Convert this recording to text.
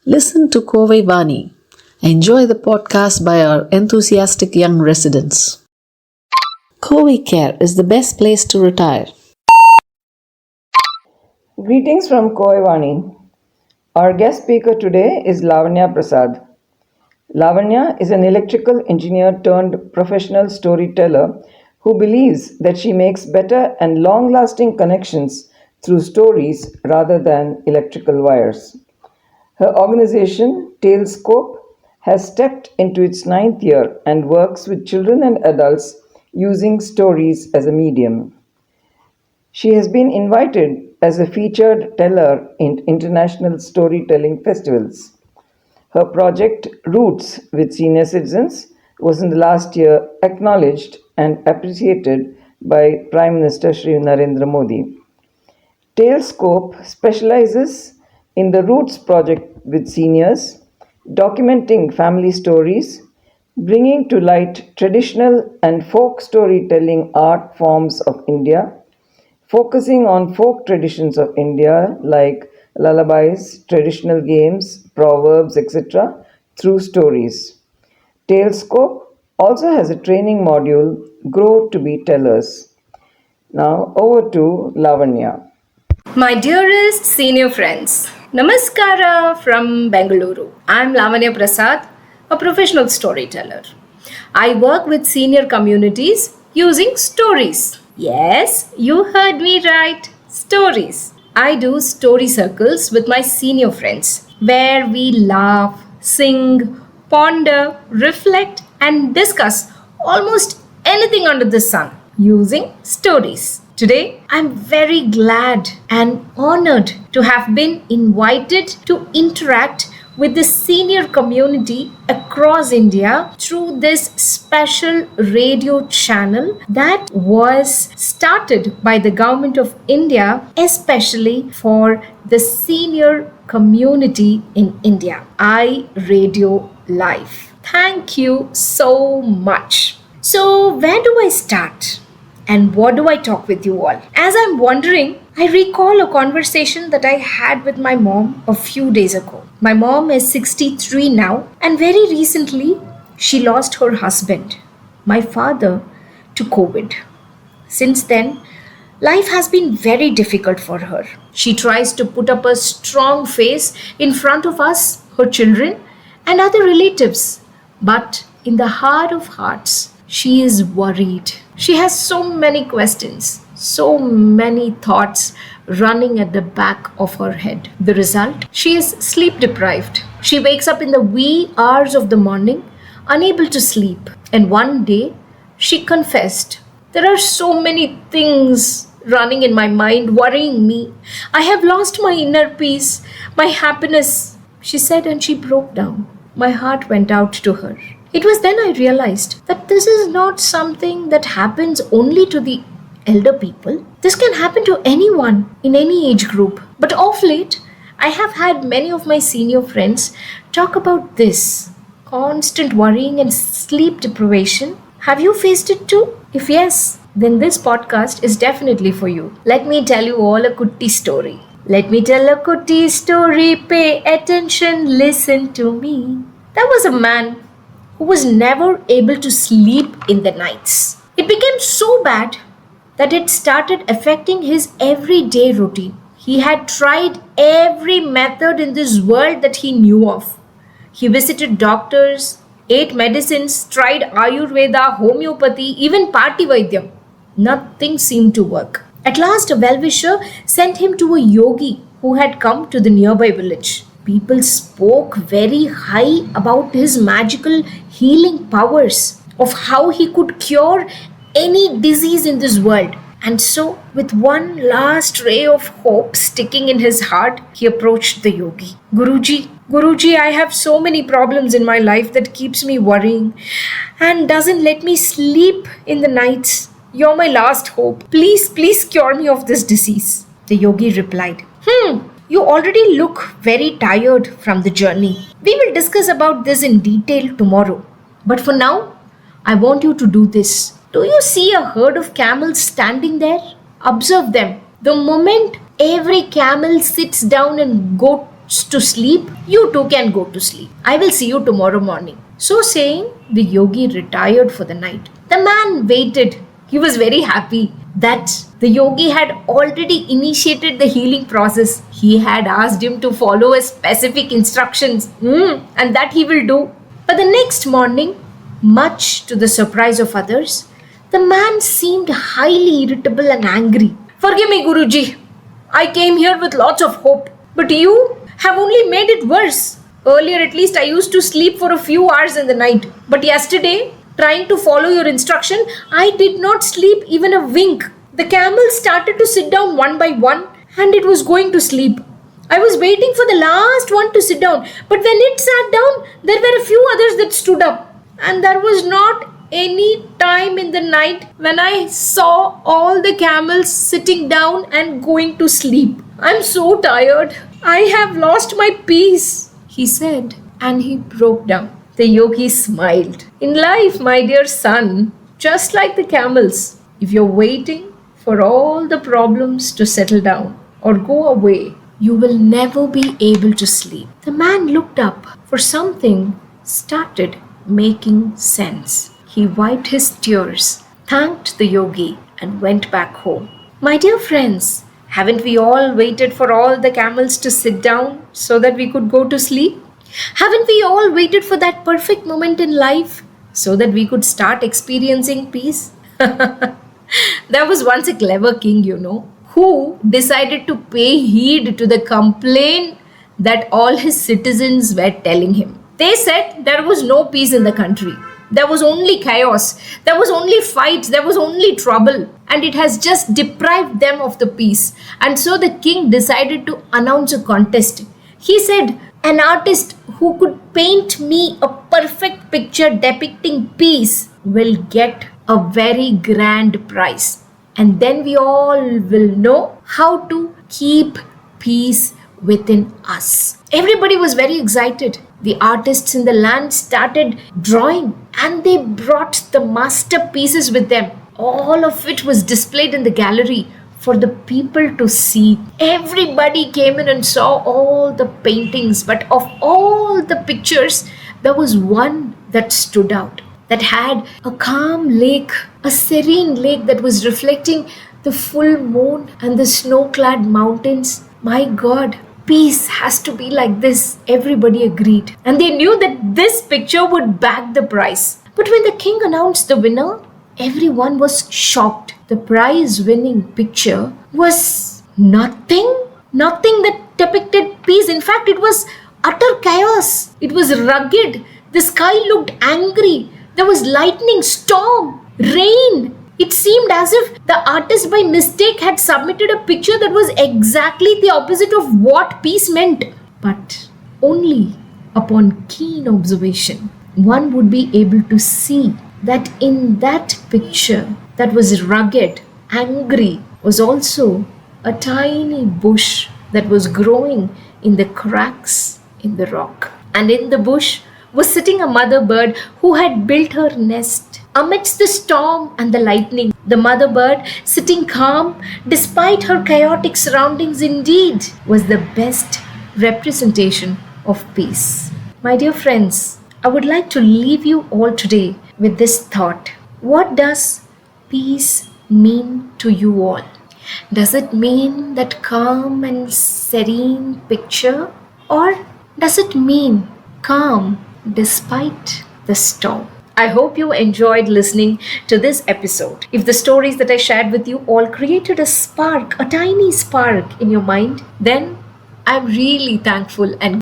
Listen to Kovai Vani. Enjoy the podcast by our enthusiastic young residents. Kovai Care is the best place to retire. Greetings from Koivani. Our guest speaker today is Lavanya Prasad. Lavanya is an electrical engineer turned professional storyteller who believes that she makes better and long lasting connections through stories rather than electrical wires. Her organization, Tailscope, has stepped into its ninth year and works with children and adults using stories as a medium. She has been invited as a featured teller in international storytelling festivals. Her project, Roots with Senior Citizens, was in the last year acknowledged and appreciated by Prime Minister Shri Narendra Modi. Tailscope specializes in the Roots project with seniors, documenting family stories, bringing to light traditional and folk storytelling art forms of India, focusing on folk traditions of India like lullabies, traditional games, proverbs, etc., through stories. Tailscope also has a training module, Grow to be Tellers. Now over to Lavanya. My dearest senior friends, Namaskara from Bengaluru. I'm Lavanya Prasad, a professional storyteller. I work with senior communities using stories. Yes, you heard me right. Stories. I do story circles with my senior friends where we laugh, sing, ponder, reflect, and discuss almost anything under the sun using stories. Today, I'm very glad and honored to have been invited to interact with the senior community across India through this special radio channel that was started by the Government of India, especially for the senior community in India. I Radio Live. Thank you so much. So, where do I start? And what do I talk with you all? As I'm wondering, I recall a conversation that I had with my mom a few days ago. My mom is 63 now, and very recently she lost her husband, my father, to COVID. Since then, life has been very difficult for her. She tries to put up a strong face in front of us, her children, and other relatives. But in the heart of hearts, she is worried. She has so many questions, so many thoughts running at the back of her head. The result? She is sleep deprived. She wakes up in the wee hours of the morning, unable to sleep. And one day, she confessed, "There are so many things running in my mind, worrying me. I have lost my inner peace, my happiness," she said, and she broke down. My heart went out to her. It was then I realized that this is not something that happens only to the elder people. This can happen to anyone in any age group. But of late, I have had many of my senior friends talk about this constant worrying and sleep deprivation. Have you faced it too? If yes, then this podcast is definitely for you. Let me tell you all a kutti story. Let me tell a kutti story. Pay attention, listen to me. There was a man who was never able to sleep in the nights. It became so bad that it started affecting his everyday routine. He had tried every method in this world that he knew of. He visited doctors, ate medicines, tried Ayurveda, homeopathy, even Party Vaidyam. Nothing seemed to work. At last, a well-wisher sent him to a yogi who had come to the nearby village. People spoke very high about his magical healing powers, of how he could cure any disease in this world. And so, with one last ray of hope sticking in his heart, he approached the yogi. Guruji, I have so many problems in my life that keeps me worrying and doesn't let me sleep in the nights. You're my last hope. Please cure me of this disease. The yogi replied, You already look very tired from the journey. We will discuss about this in detail tomorrow. But for now, I want you to do this. Do you see a herd of camels standing there? Observe them. The moment every camel sits down and goes to sleep, you too can go to sleep. I will see you tomorrow morning. So saying, the yogi retired for the night. The man waited. He was very happy that the yogi had already initiated the healing process. He had asked him to follow a specific instructions, and that he will do. But the next morning, much to the surprise of others, the man seemed highly irritable and angry. Forgive me, Guruji. I came here with lots of hope, but you have only made it worse. Earlier, at least, I used to sleep for a few hours in the night. But yesterday, trying to follow your instruction, I did not sleep even a wink. The camels started to sit down one by one, and it was going to sleep. I was waiting for the last one to sit down, but when it sat down, there were a few others that stood up. And there was not any time in the night when I saw all the camels sitting down and going to sleep. I'm so tired. I have lost my peace, he said, and he broke down. The yogi smiled. In life, my dear son, just like the camels, if you're waiting for all the problems to settle down or go away, you will never be able to sleep. The man looked up, for something started making sense. He wiped his tears, thanked the yogi, and went back home. My dear friends, haven't we all waited for all the camels to sit down so that we could go to sleep? Haven't we all waited for that perfect moment in life so that we could start experiencing peace? There was once a clever king, who decided to pay heed to the complaint that all his citizens were telling him. They said there was no peace in the country. There was only chaos. There was only fights. There was only trouble. And it has just deprived them of the peace. And so the king decided to announce a contest. He said, an artist who could paint me a perfect picture depicting peace will get a very grand prize. And then we all will know how to keep peace within us. Everybody was very excited. The artists in the land started drawing and they brought the masterpieces with them. All of it was displayed in the gallery for the people to see. Everybody came in and saw all the paintings, but of all the pictures, there was one that stood out, that had a calm lake, a serene lake that was reflecting the full moon and the snow-clad mountains. My God, peace has to be like this. Everybody agreed. And they knew that this picture would bag the prize. But when the king announced the winner, everyone was shocked. The prize-winning picture was nothing that depicted peace. In fact, it was utter chaos. It was rugged. The sky looked angry. There was lightning, storm, rain. It seemed as if the artist by mistake had submitted a picture that was exactly the opposite of what peace meant. But only upon keen observation, one would be able to see that in that picture that was rugged, angry, was also a tiny bush that was growing in the cracks in the rock. And in the bush was sitting a mother bird who had built her nest amidst the storm and the lightning. The mother bird, sitting calm despite her chaotic surroundings, indeed was the best representation of peace. My dear friends, I would like to leave you all today with this thought. What does peace mean to you all? Does it mean that calm and serene picture, or does it mean calm despite the storm? I hope you enjoyed listening to this episode. If the stories that I shared with you all created a spark, a tiny spark in your mind, then I'm really thankful and